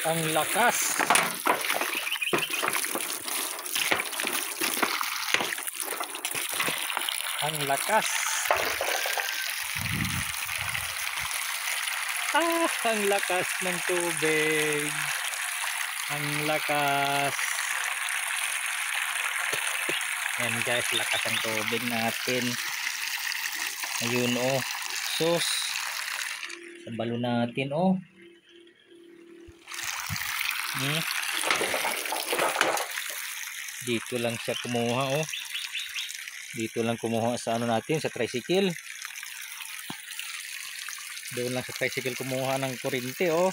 Ang lakas. Ang lakas. Ang lakas ng tubig. Ang lakas. Yan guys, lakas ng tubig natin. Ayun oh. Sus. Sa balon natin oh. Dito lang siya kumuha oh. Dito lang kumuha sa ano natin, sa tricycle. Doon lang sa tricycle kumuha ng kuryente oh.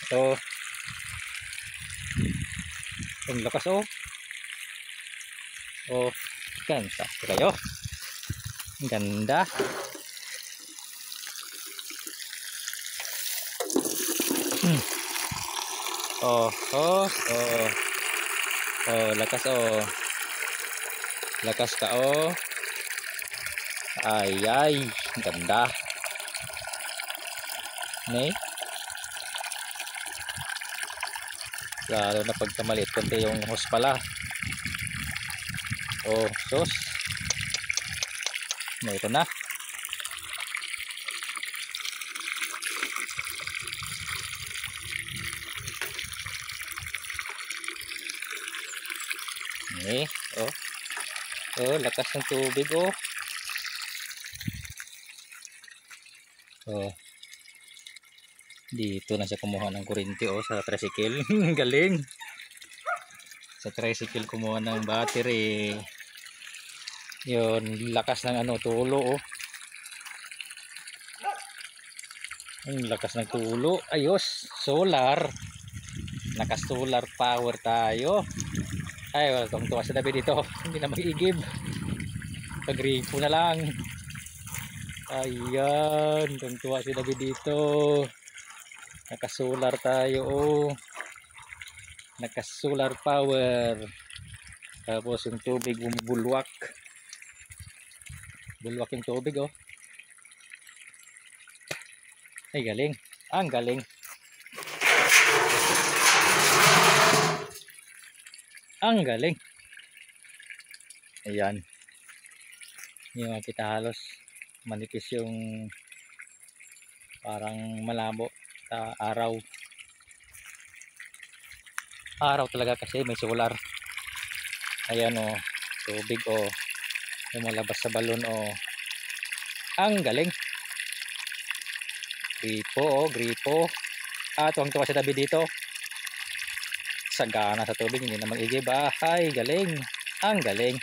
Ito. Ang lakas oh. Oh, ganda kayo. Ang ganda. Oh, oh, oh. Oh, lakas oh. Lakas ka oh. Ay ay, ganda. Nay. Lalo na pagka maliit konti yung hose pala. Oh, sus. Ito na. Oh. Oh, lakas ng tubig oh. Oh. Dito na siya kumuha ng kuryente oh sa tricycle. Galing. Sa tricycle kumuha ng battery. Yun, lakas ng ano, tulo oh. Ang lakas ng tulo. Ayos, solar. Nakas solar power tayo. Ay, welcome to sa tabi dito. Hindi na mag-igib. Pag-gripo na lang. Ayan, tungtuwa si David dito. Naka-solar tayo oh. Naka-solar power. Tapos yung tubig bumubulwak. Bulwak yung tubig oh. Ay galing. Ang galing. Ang galing. Ayan. Yung makita halos manipis yung parang malabo sa araw. Araw talaga kasi may solar. Ayan oh, tubig oh. Lumalabas sa balon oh. Ang galing. Gripo oh, gripo. Tuwang-tuwa si tabi dito. Sagana sa tubig, hindi na mag-igib. Ay, galing. Ang galing.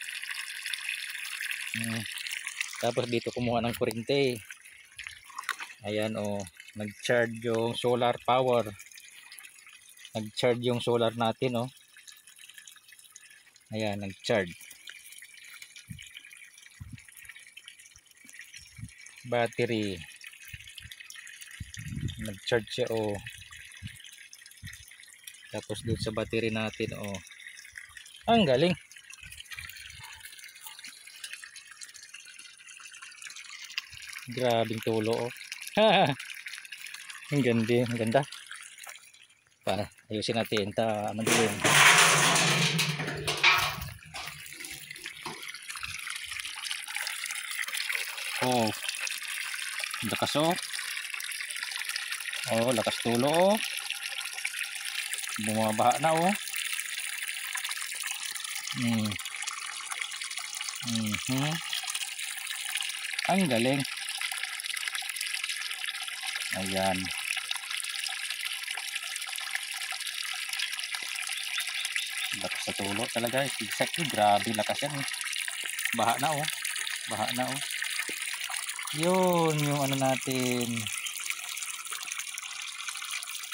Tapos dito kumuha ng kuryente. Ayan oh, nag-charge yung solar power. Nag-charge yung solar natin oh. Ayan, nag-charge. Battery. Nag-charge siya oh. Tapos doon sa battery natin oh. Ang galing. Grabing tulo oh. Ang ganda, ang ganda. Para ayusin natin ta madilim. Oh. Lakas oh. Oh, lakas tulo oh. Bumabaha na oh. Ang galing. Ayan. Lakas sa tulo talaga. Exactly. Grabe lakas yan eh. Baha na oh. Baha na oh. Yun yung ano natin.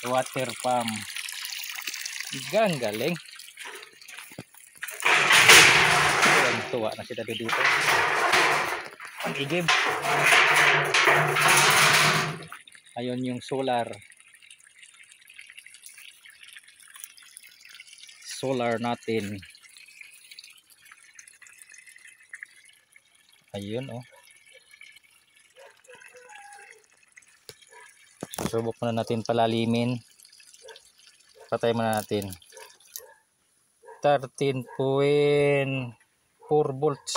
Water pump. Ang galing. Tuwa na si David dito. Ang igib. Ayun yung solar. Solar natin. Ayun oh. Subok na natin palalimin. Patay muna natin. 13.4 volts.